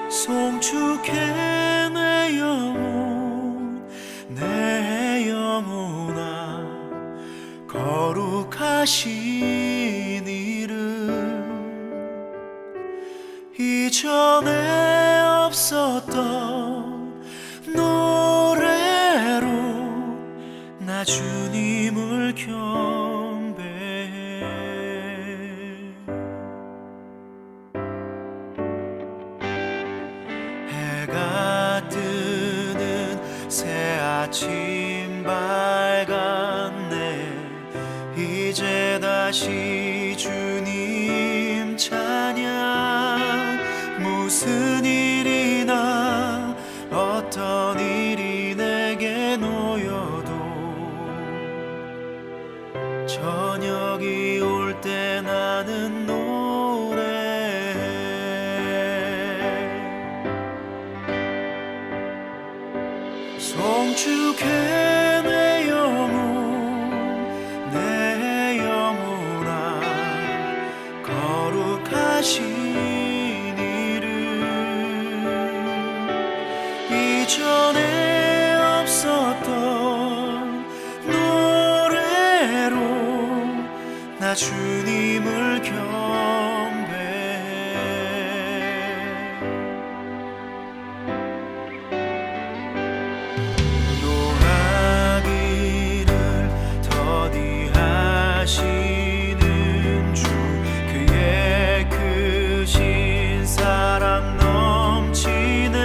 송축해 내 영혼 내 영혼아 거룩하신 이름 이전에 없었던 노래로 나 주님을 경배해. 해가 뜨는 새 아침 밝았네. 이제 다시 주님 찬양. 무슨 일이나 어떤 일이 내게 놓여도 저녁이 올 때 나는 노래해. 송축해 내 영혼 내 영혼아 거룩하신 이름 이전에 없었던 노래로 나 주님을 경배해. 노하기를 더디하시는 주 그의 크신 사랑 넘치네.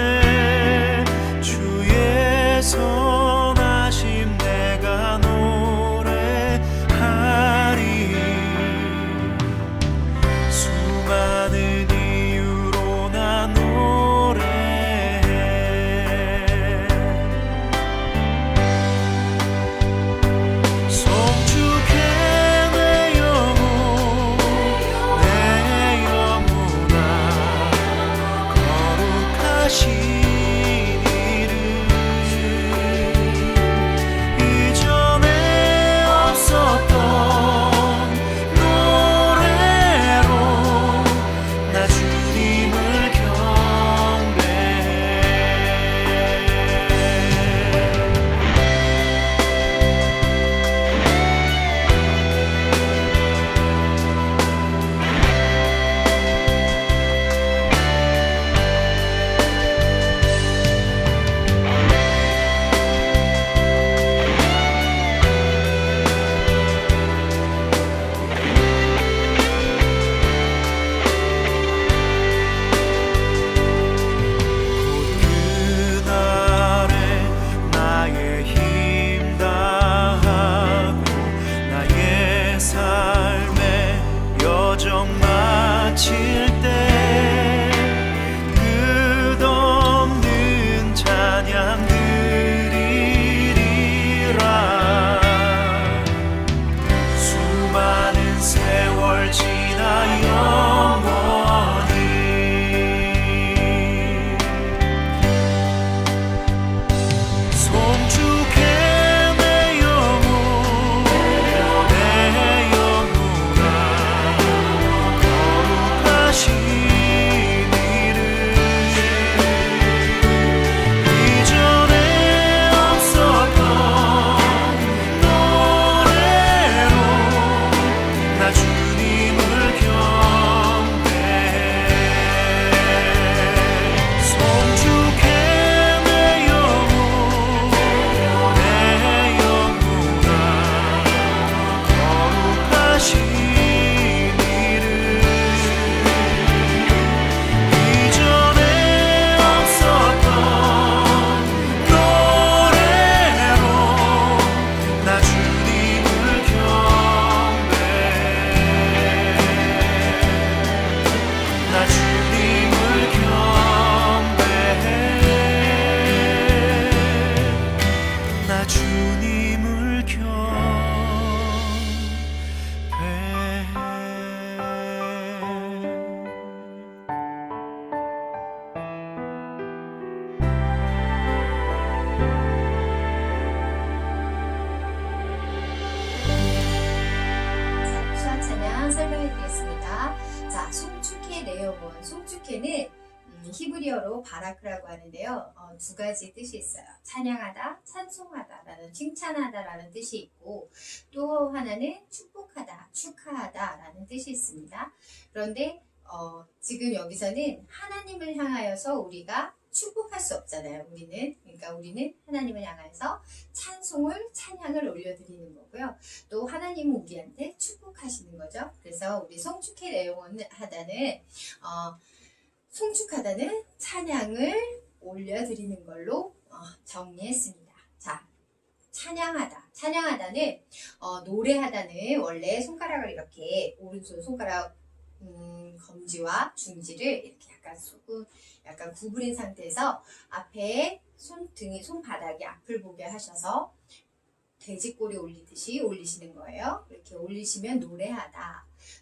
주의 선하심 내가 노래하리. 송축회 내용은 송축회는 히브리어로 바라크라고 하는데요. 두 가지 뜻이 있어요. 찬양하다, 찬송하다라는 칭찬하다라는 뜻이 있고 또 하나는 축복하다, 축하하다라는 뜻이 있습니다. 그런데 지금 여기서는 하나님을 향하여서 우리가 축복할 수 없잖아요. 우리는 하나님을 향해서 찬양을 올려드리는 거고요. 또 하나님은 우리한테 축복하시는 거죠. 그래서 우리 송축회 내용은 송축하다는 찬양을 올려드리는 걸로 정리했습니다. 자, 찬양하다는 노래하다는 원래 손가락을 이렇게 오른손 손가락 검지와 중지를 이렇게 약간 구부린 상태에서 앞에 손바닥이 앞을 보게 하셔서 돼지꼬리 올리듯이 올리시는 거예요. 이렇게 올리시면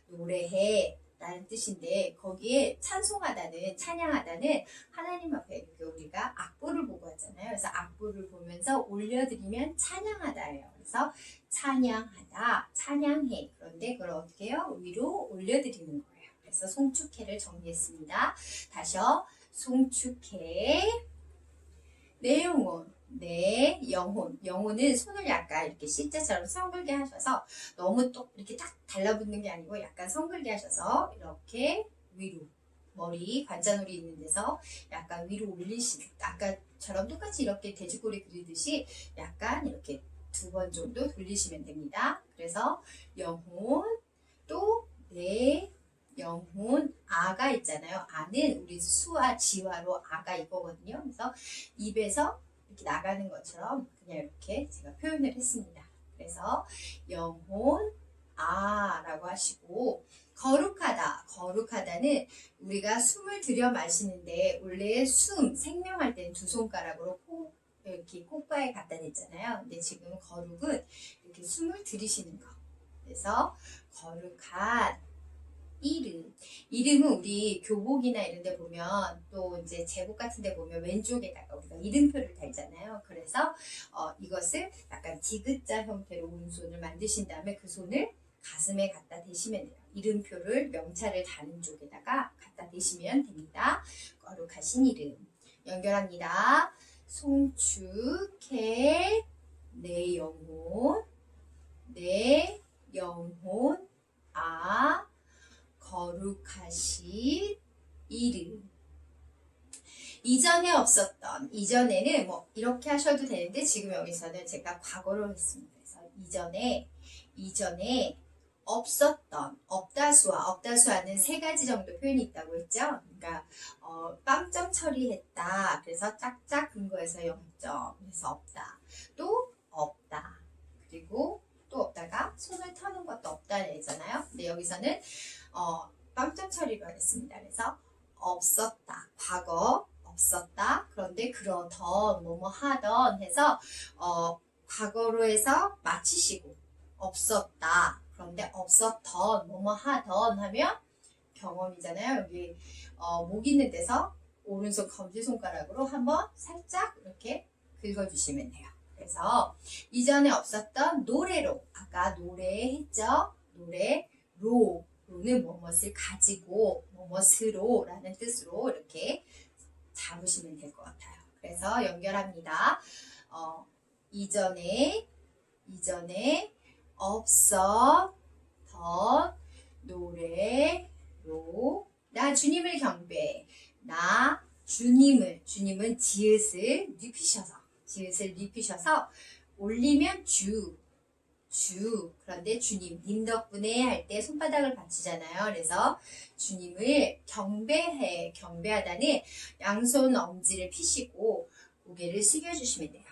노래해 라는 뜻인데 거기에 찬양하다는 하나님 앞에 이렇게 우리가 악보를 보고 하잖아요. 그래서 악보를 보면서 올려드리면 찬양하다예요. 그래서 찬양하다, 찬양해. 그런데 그걸 어떻게 해요? 위로 올려드리는 거예요. 그래서 송축회를 정리했습니다. 다시요. 송축회 내용은 영혼은 손을 약간 이렇게 C자처럼 성글게 하셔서 너무 또 이렇게 딱 달라붙는 게 아니고 약간 성글게 하셔서 이렇게 위로 머리 관자놀이 있는 데서 약간 위로 아까처럼 똑같이 이렇게 돼지꼬리 그리듯이 약간 이렇게 2번 정도 돌리시면 됩니다. 그래서 영혼 또 영혼 아가 있잖아요. 아는 우리 수와 지화로 아가 이거거든요. 그래서 입에서 이렇게 나가는 것처럼 그냥 이렇게 제가 표현을 했습니다. 그래서 영혼 아라고 하시고 거룩하다는 우리가 숨을 들여 마시는데 원래 생명할 때는 2손가락으로 이렇게 콧가에 갖다 댔잖아요. 근데 지금 거룩은 이렇게 숨을 들이시는 거. 그래서 거룩한 이름은 우리 교복이나 이런 데 보면 또 이제 제복 같은 데 보면 왼쪽에다가 우리가 이름표를 달잖아요. 그래서 이것을 약간 디귿자 형태로 오른손을 만드신 다음에 그 손을 가슴에 갖다 대시면 돼요. 이름표를 명찰을 다는 쪽에다가 갖다 대시면 됩니다. 거룩하신 이름 연결합니다. 송축해 내 영혼 거룩하신 이름. 이전에는 뭐 이렇게 하셔도 되는데 지금 여기서는 제가 과거로 했습니다. 그래서 이전에 없다수와는 3가지 정도 표현이 있다고 했죠. 그러니까 빵점 처리했다. 그래서 짝짝 근거해서 0점. 그래서 없다. 또 없다. 그리고 또 없다가 손을 터는 것도 없다는 얘기잖아요. 근데 여기서는 빵점 처리를 하겠습니다. 그래서 없었다. 과거 없었다. 그런데 그러던 뭐뭐 하던 해서 과거로 해서 마치시고 없었다. 그런데 없었던 뭐뭐 하던 하면 경험이잖아요. 여기 목 있는 데서 오른손 검지손가락으로 한번 살짝 이렇게 긁어주시면 돼요. 그래서 이전에 없었던 노래로 아까 노래했죠. 로는 무엇을 가지고 무엇으로 라는 뜻으로 이렇게 잡으시면 될 것 같아요. 그래서 연결합니다. 이전에 없었던 노래로 나 주님을 경배해. 나 주님은 지읒을 눕히셔서 올리면 주 그런데 주님 님 덕분에 할 때 손바닥을 받치잖아요. 그래서 주님을 경배하다는 양손 엄지를 피시고 고개를 숙여주시면 돼요.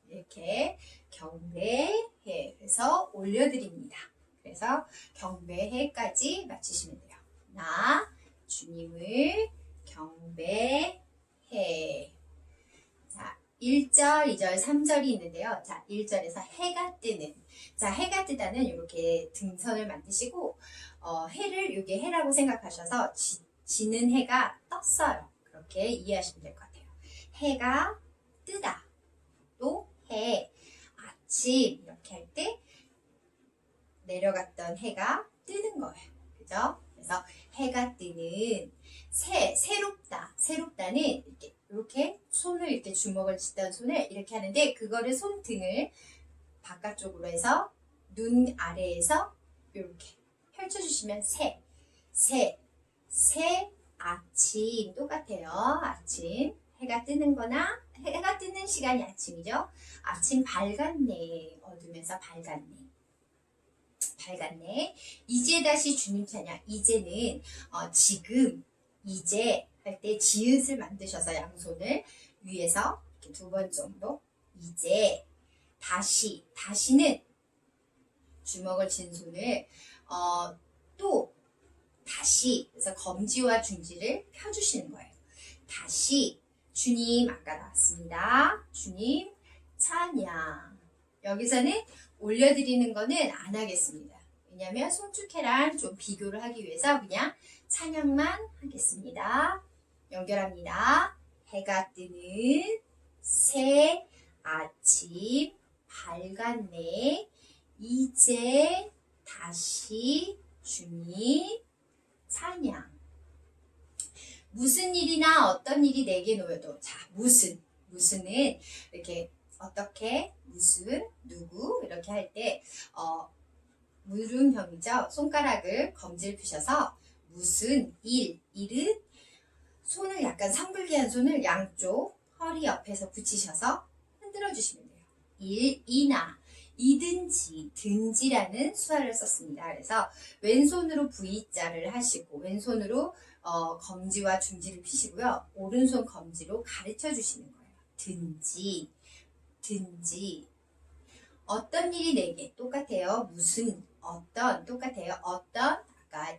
이렇게 경배해 그래서 올려드립니다. 그래서 경배해까지 마치시면 돼요. 나 주님을 경배해. 자, 1절, 2절, 3절이 있는데요. 자, 1절에서 해가 뜨는. 자, 해가 뜨다는 이렇게 등선을 만드시고, 여기 해라고 생각하셔서 지는 해가 떴어요. 그렇게 이해하시면 될 것 같아요. 해가 뜨다. 또 해, 아침 이렇게 할 때 내려갔던 해가 뜨는 거예요. 그죠? 그래서 그래서 해가 뜨는 새롭다는 이렇게 손을 이렇게 주먹을 쥐던 손을 이렇게 하는데 그거를 손등을 바깥쪽으로 해서 눈 아래에서 이렇게 펼쳐주시면 새 아침 똑같아요. 아침 해가 뜨는 거나 해가 뜨는 시간이 아침이죠. 아침 밝았네. 어두면서 밝았네. 이제 다시 주님 찬양. 이제는 지금 이제 할 때 지읒을 만드셔서 양손을 위에서 이렇게 2번 정도 이제 다시는 주먹을 쥔 손을 또 다시 그래서 검지와 중지를 펴주시는 거예요. 다시 주님 아까 나왔습니다. 주님 찬양. 여기서는 올려드리는 거는 안 하겠습니다. 왜냐하면 송축해랑 좀 비교를 하기 위해서 그냥 찬양만 하겠습니다. 연결합니다. 해가 뜨는 새 아침 밝았네. 이제 다시 주님 찬양. 무슨 일이나 어떤 일이 내게 놓여도 무슨은 이렇게 어떻게 무슨 누구 이렇게 할 때 물음형이죠. 손가락을 검지를 펴셔서 무슨 일은 손을 약간 상불기한 손을 양쪽 허리 옆에서 붙이셔서 흔들어 주시면 돼요. 이나 든지라는 수화를 썼습니다. 그래서 왼손으로 V자를 하시고 왼손으로 검지와 중지를 피시고요. 오른손 검지로 가르쳐 주시는 거예요. 든지 어떤 일이 내게 똑같아요. 무슨 어떤 똑같아요. 어떤 아까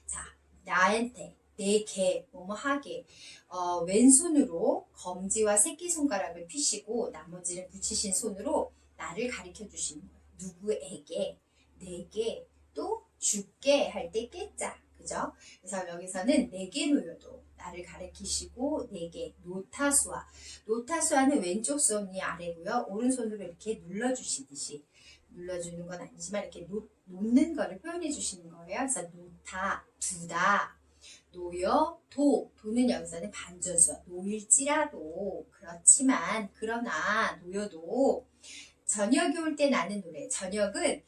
자 나한테 내게 뭐뭐 하게 왼손으로 검지와 새끼손가락을 피시고 나머지를 붙이신 손으로 나를 가르쳐 주시는 거예요. 누구에게 내게 또 죽게 할 때 깨자 그죠? 그래서 여기서는 내게 놓여도 나를 가르치시고 내게 노타수화는 왼쪽 손이 아래고요. 오른손으로 이렇게 눌러주시듯이 눌러주는 건 아니지만 이렇게 놓는 거를 표현해 주시는 거예요. 그래서 두다 놓여 도는 여기서는 반전수화 놓일지라도 그러나 놓여도 저녁이 올 때 나는 노래. 저녁은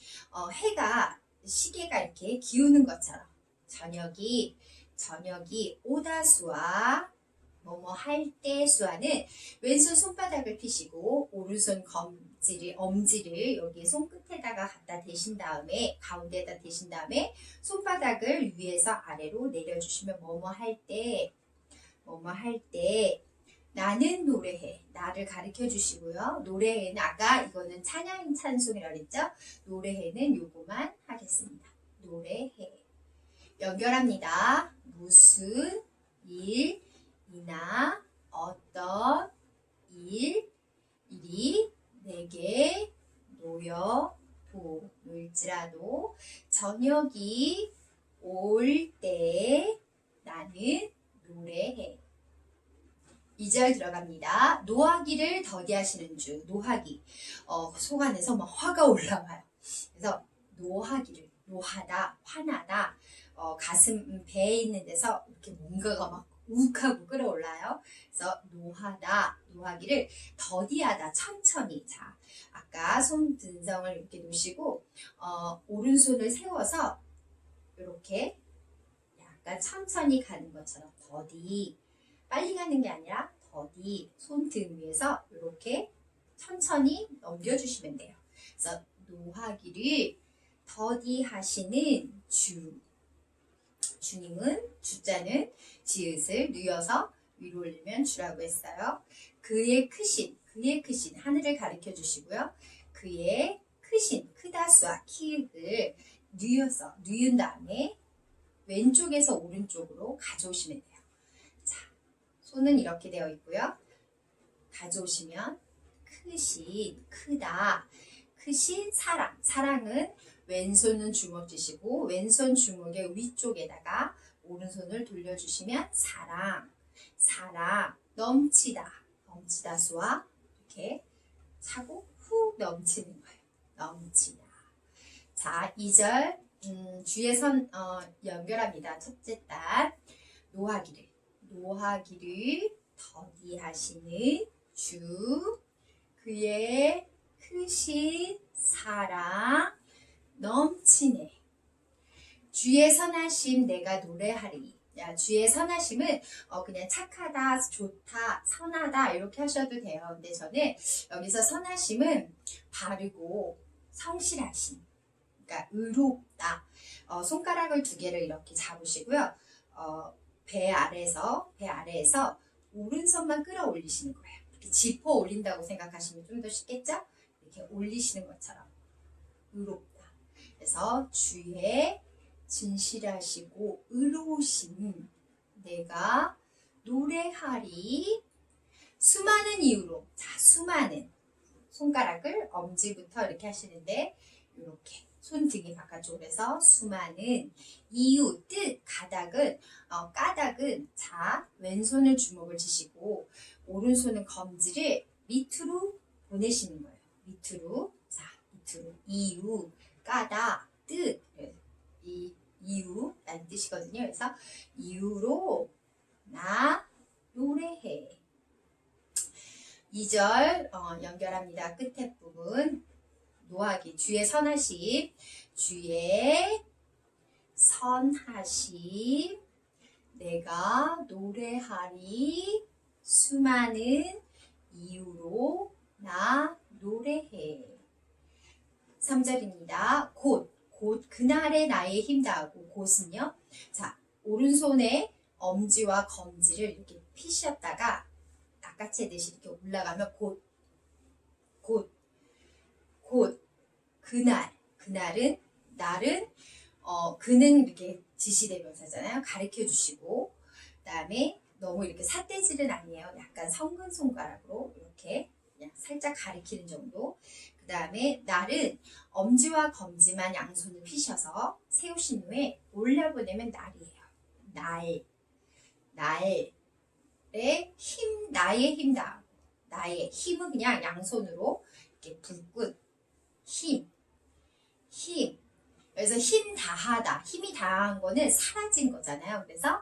해가 시계가 이렇게 기우는 것처럼 저녁이 오다수와 뭐뭐 할 때 수화는 왼손 손바닥을 피시고 오른손 엄지를 여기 손끝에다가 갖다 대신 다음에 가운데에다 대신 다음에 손바닥을 위에서 아래로 내려주시면 뭐뭐 할 때 나는 노래해 나를 가르쳐 주시고요. 노래해는 아까 이거는 찬양 찬송이라고 했죠. 노래해는 요거만 하겠습니다. 노래해 연결합니다. 무슨 일이나 어떤 일이 내게 놓일지라도 저녁이 올 때 나는 노래해. 2절 들어갑니다. 노하기를 더디하시는 주. 노하기. 속 안에서 막 화가 올라와요. 그래서 노하다, 화나다. 가슴, 배에 있는 데서 이렇게 뭔가가 막 욱하고 끌어올라요. 그래서 노하기를 더디하다, 천천히. 자, 아까 손등성을 이렇게 놓으시고, 오른손을 세워서 이렇게 약간 천천히 가는 것처럼 더디. 빨리 가는 게 아니라 더디 손등 위에서 이렇게 천천히 넘겨주시면 돼요. 그래서 노하기를 더디 하시는 주. 주님은 주자는 지읒을 누여서 위로 올리면 주라고 했어요. 그의 크신 하늘을 가리켜 주시고요. 그의 크신 크다수와 키읔을 누인 다음에 왼쪽에서 오른쪽으로 가져오시면 돼요. 자, 손은 이렇게 되어 있고요. 가져오시면 크신 사랑은 왼손은 주먹 쥐시고 왼손 주먹의 위쪽에다가 오른손을 돌려주시면 사랑 넘치다 수와 이렇게 차고 훅 넘치는 거예요. 넘치다. 자, 2절 주의 연결합니다. 첫째 단 노하기를 더디하시는 주 그의 크신 사랑 넘치네. 주의 선하심 내가 노래하리. 야, 주의 선하심은 그냥 착하다, 좋다, 선하다 이렇게 하셔도 돼요. 근데 저는 여기서 선하심은 바르고 성실하심, 그러니까 의롭다. 손가락을 두 개를 이렇게 잡으시고요. 배 아래에서 오른손만 끌어올리시는 거예요. 이렇게 짚어 올린다고 생각하시면 좀 더 쉽겠죠? 이렇게 올리시는 것처럼 의롭다. 그래서 주의 진실하시고 의로우신 내가 노래하리. 수많은 이유로, 자, 수많은 손가락을 엄지부터 이렇게 하시는데 이렇게 손등이 바깥쪽으로 해서 수많은 이유, 뜻, 까닭은 자, 왼손은 주먹을 쥐시고 오른손은 검지를 밑으로 보내시는 거예요. 밑으로 이유, 까닭, 뜻, 이 이유라는 뜻이거든요. 그래서 이유로 나 노래해. 2절 연결합니다. 끝에 부분 노하기 주의 선하심 내가 노래하리. 수많은 이유로 나 노래해. 3절입니다. 곧 그날의 나의 힘 다하고 곧은요. 자, 오른손에 엄지와 검지를 이렇게 피셨다가 낚아채 듯이 이렇게 올라가면 곧 그날은 날은 그는 이렇게 지시대명사잖아요. 가르쳐 주시고 그다음에 너무 이렇게 삿대질은 아니에요. 약간 성근 손가락으로 이렇게 그냥 살짝 가리키는 정도. 그 다음에 날은 엄지와 검지만 양손을 피셔서 세우신 후에 올려보내면 날이에요. 나의 힘 다하고 나의 힘은 그냥 양손으로 이렇게 불끈 힘. 그래서 힘 다하다. 힘이 다한 거는 사라진 거잖아요. 그래서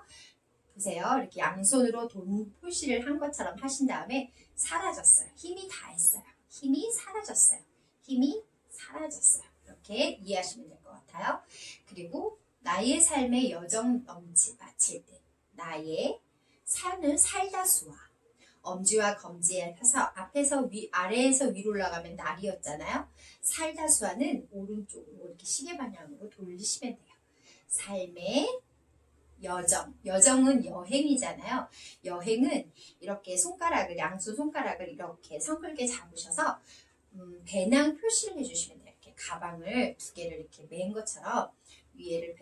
보세요. 이렇게 양손으로 돈 표시를 한 것처럼 하신 다음에 사라졌어요. 힘이 다했어요. 힘이 사라졌어요. 이렇게 이해하시면 될 것 같아요. 그리고 나의 삶의 여정 마칠 때 나의 삶은 살다수와 엄지와 검지에 앞에서 아래에서 위로 올라가면 날이었잖아요. 살다수와는 오른쪽으로 이렇게 시계 방향으로 돌리시면 돼요. 삶의 여정은 여행이잖아요. 여행은 이렇게 양손 손가락을 이렇게 성글게 잡으셔서 배낭 표시를 해주시면 돼요. 이렇게 가방을 두 개를 이렇게 맨 것처럼 위에를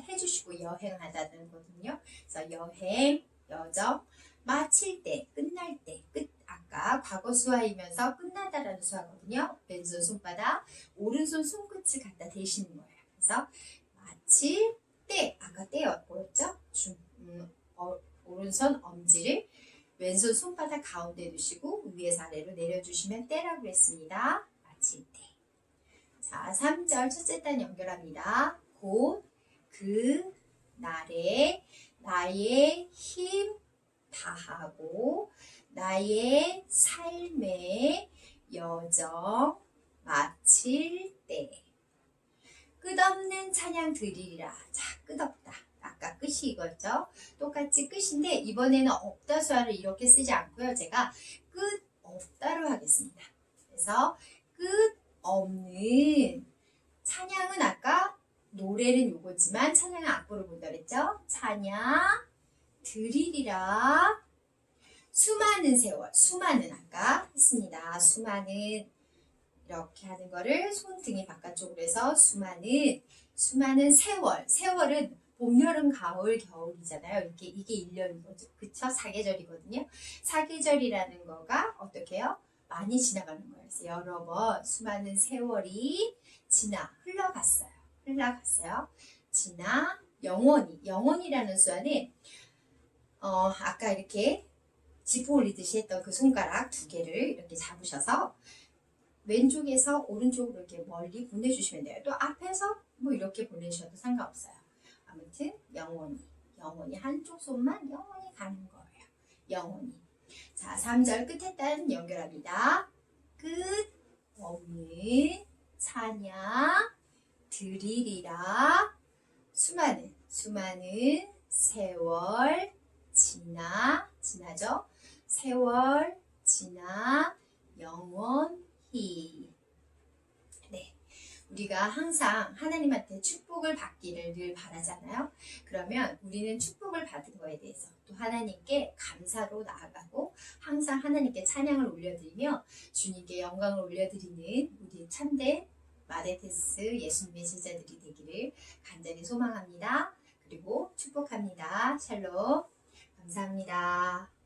해주시고 여행하다는 거거든요. 그래서 여행, 여정, 마칠 때, 끝날 때, 아까 과거 수화이면서 끝나다라는 수화거든요. 왼손 손바닥, 오른손 손끝을 갖다 대시는 거예요. 그래서 마칠 때, 아까 때였죠? 오른손 엄지를 왼손 손바닥 가운데 두시고 위에서 아래로 내려주시면 때라고 했습니다. 마칠 때. 자, 3절 첫째 단 연결합니다. 곧 그 날에 나의 힘 다하고 나의 삶의 여정 마칠 때 끝없는 찬양 드리리라. 자, 끝없다. 아까 끝이 이거죠. 똑같이 끝인데 이번에는 없다수화를 이렇게 쓰지 않고요. 제가 끝없다로 하겠습니다. 그래서 끝없는 찬양은 아까 노래는 요거지만 찬양은 앞으로 본다 그랬죠. 찬양 드리리라. 수많은 세월, 수많은 아까 했습니다. 수많은 이렇게 하는 거를 손등이 바깥쪽으로 해서 수많은 세월은 봄, 여름, 가을, 겨울이잖아요. 이게 1년이거든요. 그쵸? 사계절이거든요. 사계절이라는 거가 어떻게 해요? 많이 지나가는 거예요. 그래서 여러 번 수많은 세월이 흘러갔어요. 영원이라는 수화는 아까 이렇게 짚어 올리듯이 했던 그 손가락 두 개를 이렇게 잡으셔서 왼쪽에서 오른쪽으로 이렇게 멀리 보내주시면 돼요. 또 앞에서 뭐 이렇게 보내셔도 상관없어요. 아무튼 영원히 한쪽 손만 영원히 가는 거예요. 영원히. 자, 3절 끝에 따른 연결합니다. 끝 없는 찬양 드리리라. 수많은 세월 지나죠? 세월 지나 영원히. 네, 우리가 항상 하나님한테 축복을 받기를 늘 바라잖아요. 그러면 우리는 축복을 받은 거에 대해서 또 하나님께 감사로 나아가고 항상 하나님께 찬양을 올려드리며 주님께 영광을 올려드리는 우리 참된 마데테스 예수님의 제자들이 되기를 간절히 소망합니다. 그리고 축복합니다. 샬롬. 감사합니다.